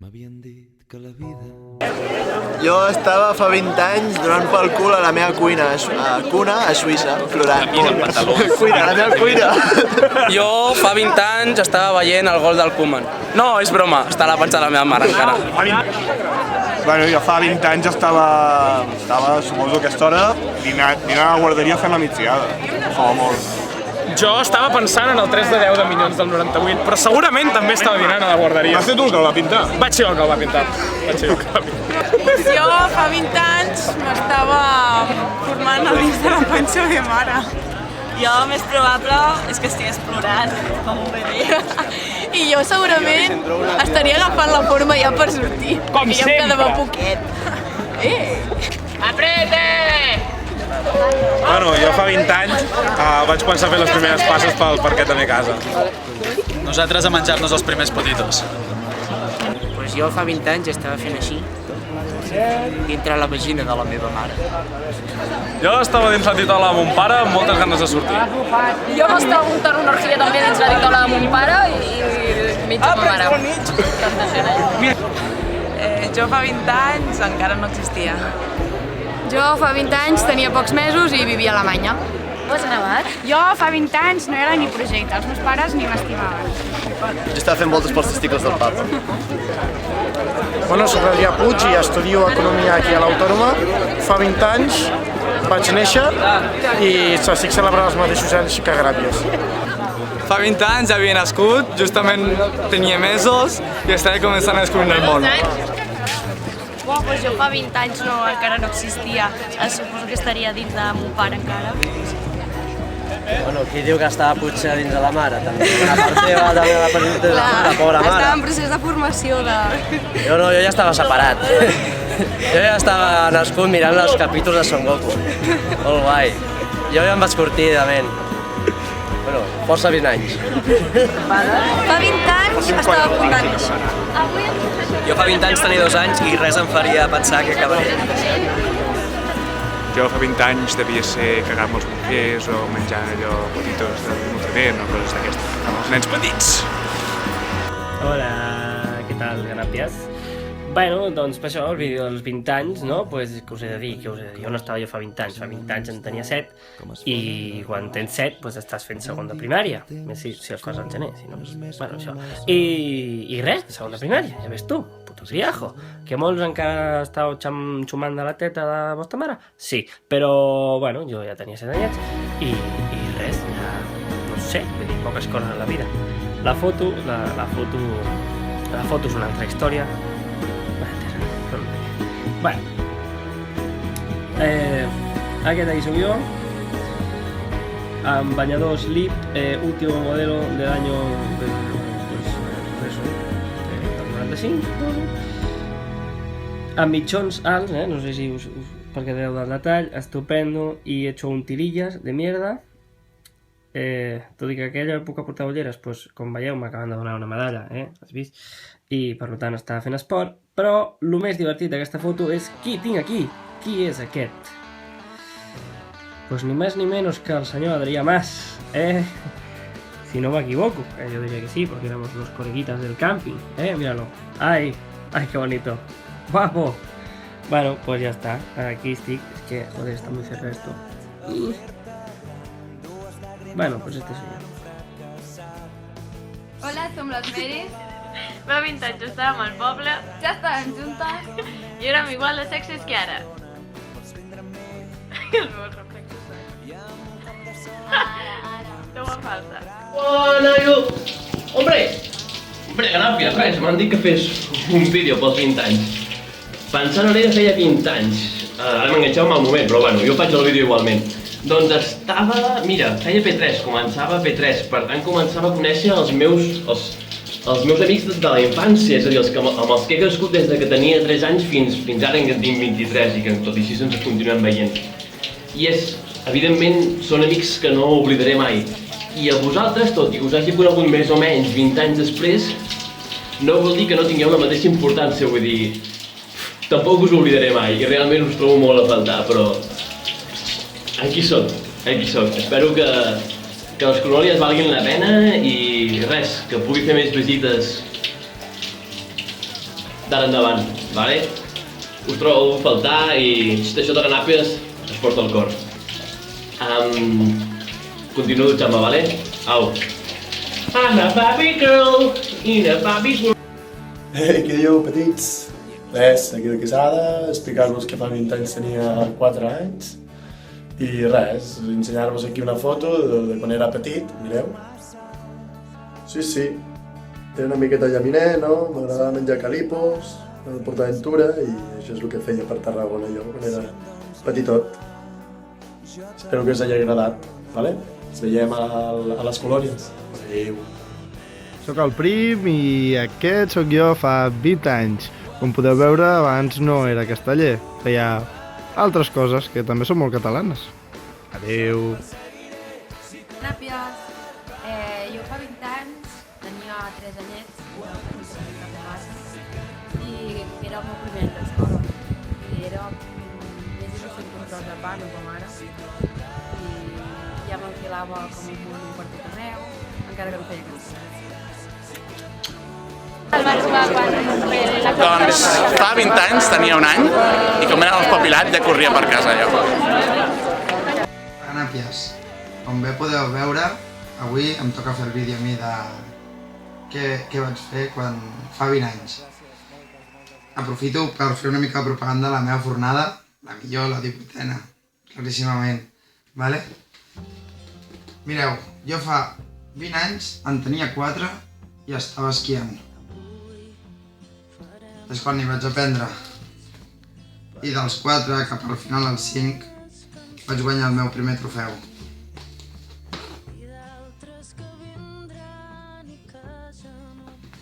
M'havien dit que la vida... Jo estava fa 20 anys donant pel cul a la meva cuina, a Suïssa, plorant. Cuina, la meva cuina. Jo fa 20 anys estava veient el gol del Koeman. No, és broma, està a la panxa de la meva mare encara. Bueno, jo fa 20 anys estava suposo a aquesta hora, dinant a la guarderia fent la migdiada. Fa molt. Jo estava pensant en el 3 de 10 de Minyons del 98, però segurament també estava dinant a la guarderia. Va ser tu el que el va pintar? Vaig ser jo el que el va pintar. Jo fa 20 anys m'estava formant a dins de la panxa de meva mare. Jo, més probable, és que estigués plorant, com un bebè. I jo segurament estaria agafant la forma ja per sortir. Com sempre. I em quedava poquet. Aprete! Bueno, jo fa 20 anys vaig començar a fer les primeres passes pel parquet de meva casa. Nosaltres a menjar-nos els primers potitos. Pues jo fa 20 anys estava fent així, dintre la vagina de la meva mare. Jo estava dins la titola de mon pare amb moltes ganes de sortir. Jo m'estava muntant una orgia també dins la dictola de mon pare i mig amb ma mare. Jo fa 20 anys encara no existia. Jo fa 20 anys tenia pocs mesos i vivia a Alemanya. Ho has gravat? Jo fa 20 anys no era ni projecte, els meus pares ni m'estimaven. Jo estava fent voltes pels testicles del papa. Bueno, soc Adrià Puig i estudio Economia aquí a l'Autònoma. Fa 20 anys vaig néixer i estic celebrant els mateixos anys que Gràcies. Fa 20 anys havia nascut, justament tenia mesos i estava començant a descobrir el món. Doncs jo fa 20 anys encara no existia. Suposo que estaria dins de mon pare encara. Bueno, qui diu que estava potser dins de la mare, també. Una part seva també va per dins de la pobra mare. Estava en procés de formació de... Jo no, jo ja estava separat. Jo ja estava nascut mirant els capítols de Son Goku. Molt guai. Jo ja em vaig curtir de ment. Bueno, força 20 anys. Fa 20 anys estava a punt de néixer. Jo fa 20 anys tenia 2 anys i res em faria pensar que acabaria. Jo fa 20 anys devia ser cagar-me els bolquers o menjar allò potitos de Nutriment o coses d'aquestes, amb els nens petits. Hola, què tal, gràcies? Bueno, doncs per això, el vídeo dels 20 anys, no? Pues, què us he de dir? Jo no estava jo fa 20 anys, fa 20 anys en tenia 7 i quan tens 7 pues, estàs fent segon de primària, si els fas al gener, si no, bueno, això. I res, segon de primària, ja ves tu, puto criajo. Que molts encara estàu xumant de la teta de la vostra mare? Sí, però, bueno, jo ja tenia 7 anyets i res, ja, no sé, vull dir, poques coses en la vida. La foto és una altra història. Bueno, aquest aquí soy yo, amb bañador slip, último modelo del año del 95, amb mitjons alts, no sé si us perquè veu del detall, estupendo, i he hecho un tirillas de mierda, tot i que aquella època portava ulleres, pues, com veieu m'acaben de donar una medalla, has vist? I per tant estava fent esport, però el més divertit d'aquesta foto és qui tinc aquí, qui és aquest? Pues ni més ni menys que el senyor Adrià Mas, si no m'equivoco, yo diría que sí, porque éramos los coleguitas del camping, míralo, ay, qué bonito, guapo. Bueno, pues ya está, aquí estic, es que, joder, está muy cerca esto. Bueno, pues este soy yo. Hola, som les Meris. Fa 20 anys estàvem al poble Ja estàvem juntes. i érem igual de sexis que ara. Els meus reflexos. No fa falta. Oh, noio! Hombre, gràcies, res, m'han dit que fes un vídeo pels 20 anys. Pensant en ella feia 20 anys. Ara m'enganxeu en el moment, però bueno, jo faig el vídeo igualment. Doncs estava, mira, feia P3, començava P3, per tant començava a conèixer els meus amics de la infància, és a dir, amb els que he crescut des que tenia 3 anys fins ara que en tinc 23 i que tot i així ens continuem veient. I evidentment, són amics que no oblidaré mai. I a vosaltres, tot i que us hagi conegut més o menys 20 anys després, no vol dir que no tingueu la mateixa importància, vull dir, tampoc us oblidaré mai i realment us trobo molt a faltar, però aquí soc. Espero que les colònies valguin la pena i res, que pugui fer més visites d'ara endavant, vale? Us trobo a faltar i això de Ganàpies es porta al cor. Continuo dutxant-me, vale? Au. I'm a Barbie girl in a Barbie world. Què dieu, petits? Res, aquí de Quesada, explicar-vos que fa 20 anys tenia 4 anys i res, ensenyar-vos aquí una foto de quan era petit, mireu. Sí, era una miqueta llaminer, no? M'agradava menjar calipos, PortAventura i això és el que feia per Tarragona jo quan era petitot. Espero que us hagi agradat, vale? Ens veiem a les colònies. Adéu. Soc el Prim i aquest sóc jo fa 20 anys. Com podeu veure, abans no era casteller, feia altres coses que també són molt catalanes. Adéu. Nàpies, jo fa 20 anys tenia 3 anyets, i era el meu primer any d'escola. I era més de 200 controls de pa, no com ara. I ja m'enfilava com un munt per tot arreu, encara que no feia castellà. El vaig jugar quan... Doncs fa 20 anys tenia un any i com era l'espavilat ja corria per casa allò. Ganàpies, com bé podeu veure, avui em toca fer el vídeo a mi de què vaig fer quan fa 20 anys. Aprofito per fer una mica de propaganda de la meva fornada, la millor, la 18ena, claríssimament, vale? Mireu, jo fa 20 anys en tenia 4 i estava esquiant. És quan hi vaig aprendre. I dels 4 cap al final als 5 vaig guanyar el meu primer trofeu.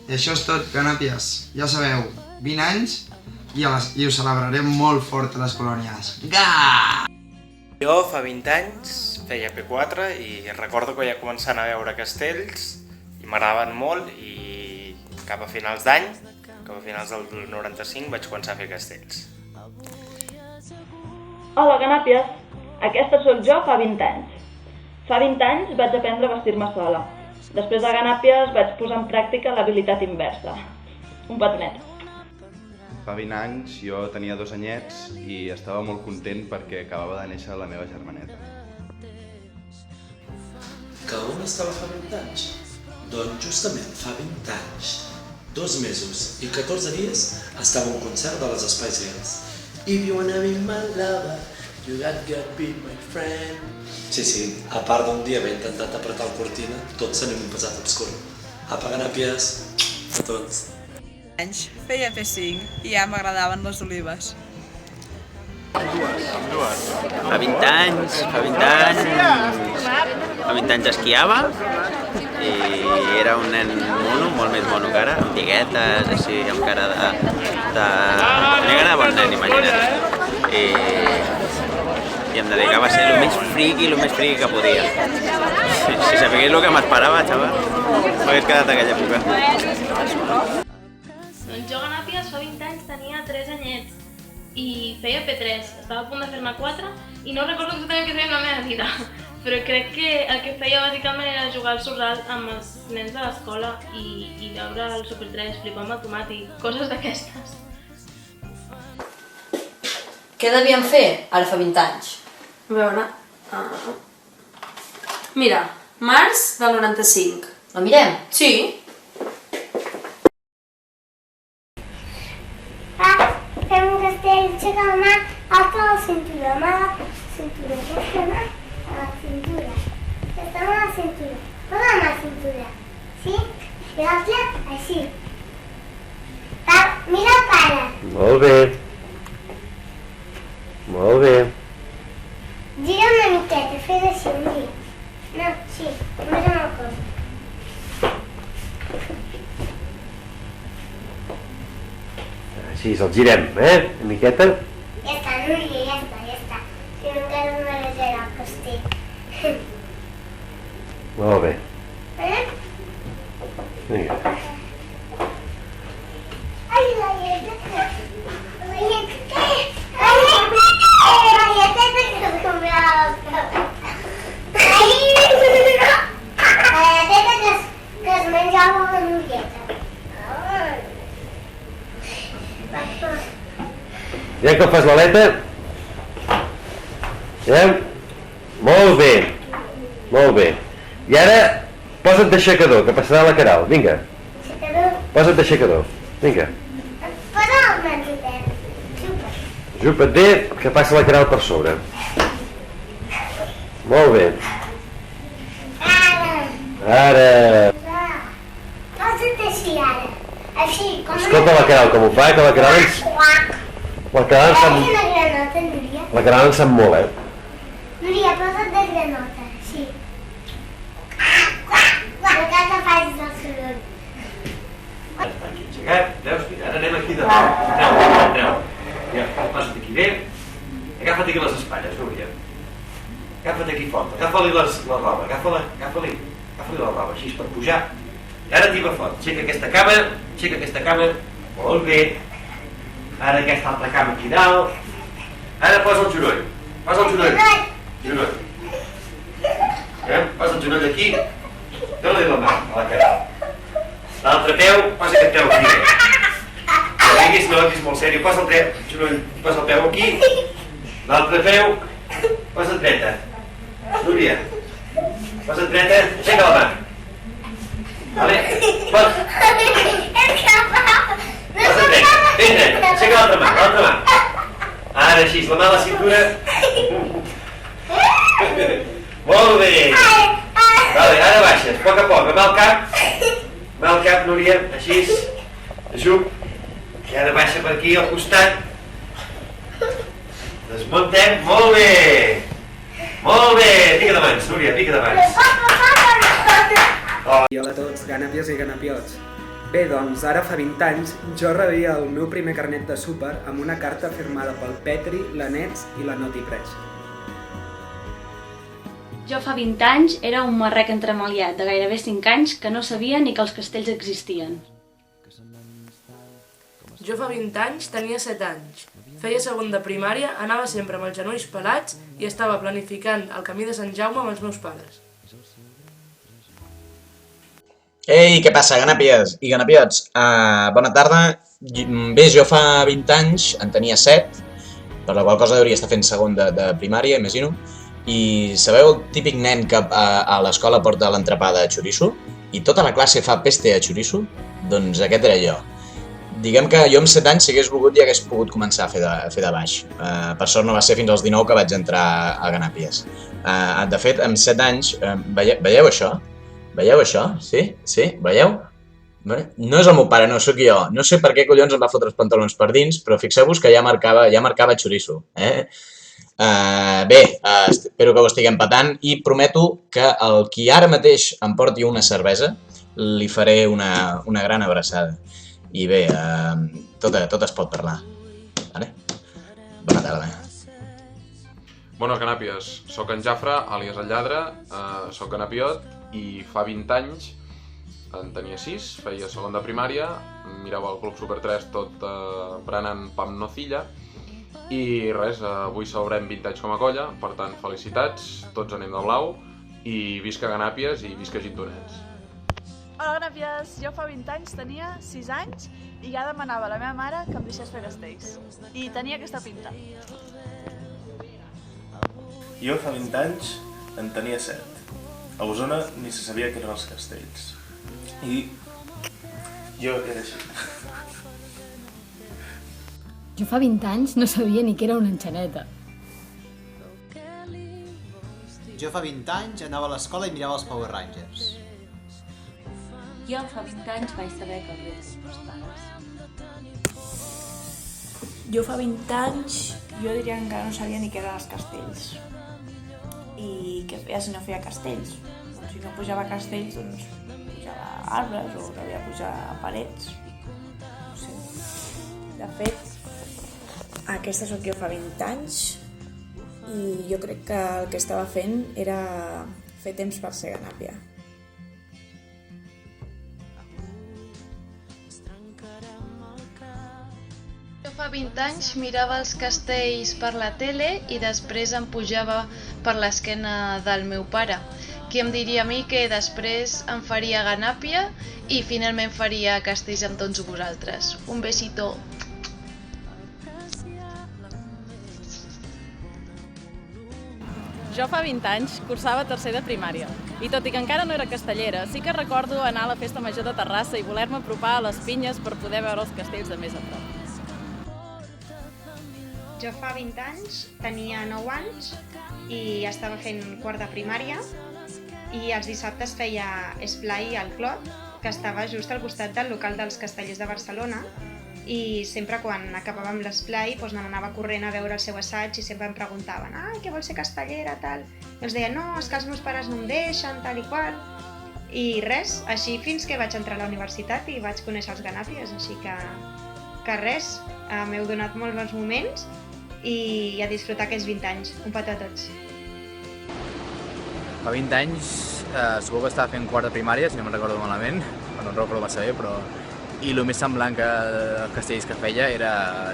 I això és tot, Ganàpies. Ja sabeu, 20 anys i ho celebrarem molt fort a les colònies. Gaaaa! Jo fa 20 anys feia P4 i recordo que ja començant a veure castells i m'agradaven molt i cap a finals d'any, cap a finals del 95 vaig començar a fer castells. Hola, Ganàpies! Aquesta sóc jo fa 20 anys. Fa 20 anys vaig aprendre a vestir-me sola. Després de Ganàpies vaig posar en pràctica l'habilitat inversa. Un patinet. Fa 20 anys jo tenia 2 anyets i estava molt content perquè acabava de néixer la meva germaneta. Que on estava fa 20 anys? Doncs justament fa 20 anys, 2 mesos i 14 dies estava a un concert de les Spice Girls. If you wanna be my lover, you gotta be my friend. Sí, a part d'un dia haver intentat apretar el cortina, tots tenim un passat obscur. Apa, Ganàpies, a tots. Feia P5 i ja m'agradaven les olives. Fa 20 anys esquiava i era un nen mono, molt més mono que ara, amb diguetes, així, amb cara de negre, bon nen, imagina't. I em dedicava a ser el més friqui que podia. Si sabés el que m'esperava, xaval, m'hagués quedat a aquella època. Doncs jo, Ganàpies, fa 20 anys tenia 3 anyets i feia P3. Estava a punt de fer-ne 4 i no recordo exactament què feia en la meva vida. Però crec que el que feia bàsicament era jugar al sorral amb els nens de l'escola i veure el Super 3, flipar amb el tomàtic, coses d'aquestes. Què devíem fer ara fa 20 anys? A veure... Mira, març del 95. La mirem? Sí. Fem un castell, aixeca la mà, alta la cintura, mà a la cintura, aquesta mà a la cintura, aquesta mà a la cintura, tota la mà a la cintura, sí? I l'altra així. Mira el pare. Molt bé. Molt bé. Gira una miqueta, fes així, un gir. No, sí, només amb el cos. Així, el girem, una miqueta. Ja està, Núria, ja està. Si no encara no m'agrada el castell. Molt bé. Vinga. Ai, la lletra. La lletra. Que es menjava la Núrieta. Ja que fas l'aleta. Molt bé. Molt bé. I ara, posa't d'aixecador, que passarà la Queralt. Vinga. Posa't d'aixecador. Vinga. Posa el mentider. Jupa't bé, que passa la Queralt per sobre. Molt bé. Ara. Posa't així ara. Així, com... Escolta la Queralt com ho fa, que la Queralt ens... La Queralt ens sap... una granota, Núria. La Queralt ens sap molt, Núria, posa't de granota, així. No cal que facis el soroll. Està aquí aixecat, veus? Mira, ara anem aquí de nou. Treu. Ja, passa't aquí bé. Agafa't aquí les espatlles, Núria. Agafa't aquí fort. Agafa-li la roba, agafa-li la roba, així per pujar. I ara tiba fort. Aixeca aquesta cama. Molt bé. Ara aquesta altra cama aquí dalt. Ara posa el genoll. Genoll. Posa el genoll aquí. Dóna-li la mà a la cara. L'altre peu, posa aquest peu aquí. No diguis molt sèrio. Posa el peu aquí. L'altre peu, posa't dreta. Núria, posa't dreta, aixeca la mà. Vale? Posa't dreta, ben dreta, aixeca l'altra mà. Ara així, la mà a la cintura. Molt bé. Vale, ara baixes, a poc, amb el cap, Núria, així, ajup. I ara baixa per aquí, al costat. Desmuntem, molt bé. Pica de mans, Núria, pica de mans. Hola a tots, ganàpies i ganapiots. Bé, doncs, ara fa 20 anys, jo rebia el meu primer carnet de súper amb una carta firmada pel Petri, la Nets i la Noti Press. Jo fa 20 anys era un marrec entremaliat de gairebé 5 anys que no sabia ni que els castells existien. Jo fa 20 anys tenia 7 anys. Feia segon de primària, anava sempre amb els genolls pelats i estava planificant el camí de Sant Jaume amb els meus pares. Ei, què passa, ganàpies i ganapiots? Bona tarda. Bé, jo fa 20 anys en tenia 7, per la qual cosa hauria estar fent segon de primària, imagino. I sabeu el típic nen que a l'escola porta l'entrepà de xoriço i tota la classe fa peste a xoriço? Doncs aquest era jo. Diguem que jo amb 7 anys, si hagués volgut, ja hagués pogut començar a fer de baix. Per sort no va ser fins als 19 que vaig entrar a Ganàpies. De fet, amb 7 anys, veieu això? Veieu això? Sí? Veieu? No és el meu pare, no, sóc jo. No sé per què collons em va fotre els pantalons per dins, però fixeu-vos que ja marcava xoriço. Bé, espero que ho estiguem patant i prometo que el qui ara mateix em porti una cervesa li faré una gran abraçada. I bé, tot es pot parlar. Bona tarda. Bones ganàpies, soc en Jafre, àlies el lladre, soc ganapiot i fa 20 anys en tenia 6, feia segon de primària, mirava el Club Super 3 tot prenent pa amb nocilla i res, avui celebrem 20 anys com a colla, per tant felicitats, tots anem de blau i visca Ganàpies i visca Gintonets. Hola Ganàpies, jo fa 20 anys tenia 6 anys i ja demanava a la meva mare que em deixés fer castells i tenia aquesta pinta. Jo fa 20 anys en tenia 7. A Osona ni se sabia què eren els castells. I jo era així. Jo fa 20 anys no sabia ni què era una enxaneta. Jo fa 20 anys anava a l'escola i mirava els Power Rangers. Jo fa 20 anys vaig saber que havia de ser meus pares. Jo fa 20 anys jo diria que encara no sabia ni què eren els castells. I què feia si no feia castells? Si no pujava a castells, doncs pujava a arbres o havia de pujar a parets. No sé. De fet, aquesta sóc jo fa 20 anys i jo crec que el que estava fent era fer temps per ser ganàpia. Jo fa 20 anys mirava els castells per la tele i després em pujava per l'esquena del meu pare, qui em diria a mi que després em faria ganàpia i finalment faria castells amb tots vosaltres. Un besito. jo fa 20 anys cursava tercer de primària i tot i que encara no era castellera, sí que recordo anar a la festa major de Terrassa i voler-me apropar a les pinyes per poder veure els castells de més a prop. Jo fa 20 anys tenia 9 anys i estava fent quart de primària i els dissabtes feia esplai al Clot, que estava just al costat del local dels Castellers de Barcelona i sempre quan acabàvem l'esplai doncs me n'anava corrent a veure el seu assaig i sempre em preguntaven què vols ser castellera, tal. I els deia, no, és que els meus pares no em deixen, tal i qual. I res, així fins que vaig entrar a la universitat i vaig conèixer els Ganàpies, així que res, m'heu donat molts bons moments i a disfrutar aquests 20 anys. Un petó a tots. Fa 20 anys suposo que estava fent quart de primària, si no me'n recordo malament, no em recordo massa bé, però... I el més semblant que els castells que feia era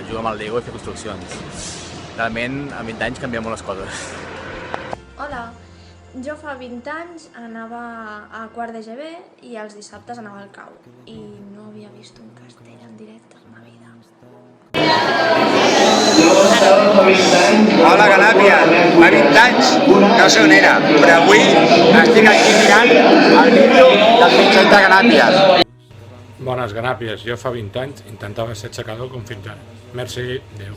jugar amb el Lego i fer construccions. Realment, a 20 anys canvien molt les coses. Hola, jo fa 20 anys anava a quart de GB i els dissabtes anava al cau. I no havia vist un castell en directe en ma vida. Hola, Ganàpia, fa 20 anys, no sé on era, però avui estic aquí mirant el vídeo del Pinxet de Ganàpies. Bones, Ganàpies, jo fa 20 anys intentava ser aixecador com fins ara. Merci, adéu.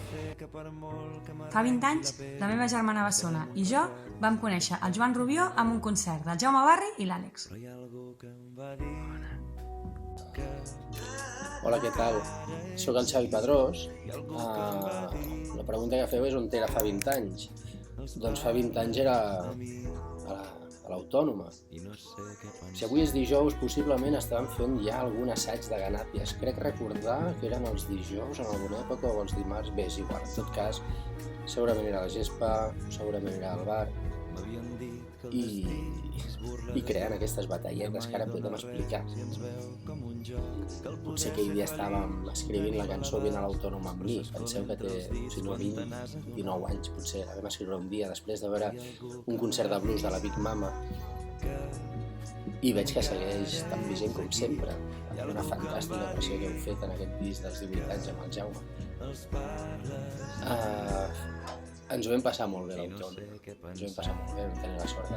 Fa 20 anys, la meva germana Bessona i jo vam conèixer el Joan Rubió en un concert del Jaume Barri i l'Àlex. Hola, què tal? Soc el Xavi Pedrós. La pregunta que feu és on era fa 20 anys. Doncs fa 20 anys era a l'Autònoma. Si avui és dijous, possiblement estàvem fent ja algun assaig de Ganàpies. Crec recordar que eren els dijous en alguna època o els dimarts, bé, és igual. En tot cas, segurament era la gespa, segurament era al bar, i creant aquestes batalletes que ara podem explicar. Potser aquell dia estàvem escrivint la cançó Vine a l'Autònoma amb mi. Penseu que té, si no 20, 19 anys, potser la vam escriure un dia després de veure un concert de blues de la Big Mama. I veig que segueix tan vigent com sempre, amb una fantàstica versió que heu fet en aquest disc dels 18 anys amb el Jaume. Ens ho vam passar molt bé a l'Autònoma, ens ho vam passar molt bé, vam tenir la sort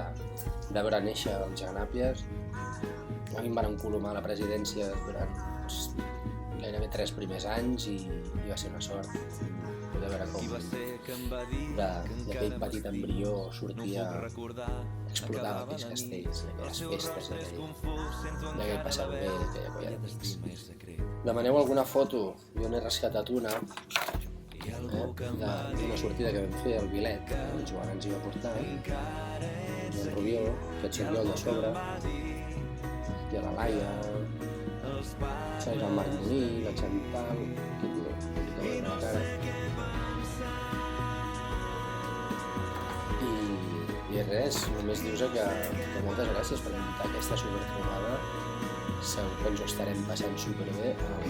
de veure néixer els Ganàpies. A mi em van encolomar a la presidència durant gairebé 3 primers anys i va ser una sort poder veure com d'aquell petit embrió sortia, explotava aquells castells, aquelles festes, d'aquell passar-ho bé, aquella colla d'amics. Demaneu alguna foto, jo n'he rescatat una, d'una sortida que vam fer al Vilet, que el Joan ens hi va portar, el Joan Rubió, aquest Oriol de sobre, i a la Laia, el Marc Moní, la Chantal, aquest de la cara. I res, només dius que moltes gràcies per invitar aquesta supertrobada. Segur que ens ho estarem passant superbé en el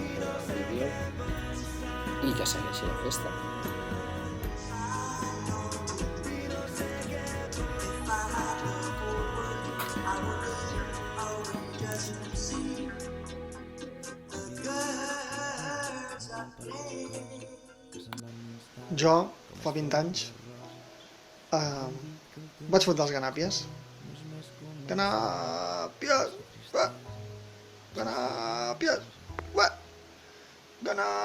vídeo i que segueixi la festa. Jo, fa 20 anys, vaig fotre els Ganàpies. Ganàpies! Ganàpies! Ganàpies!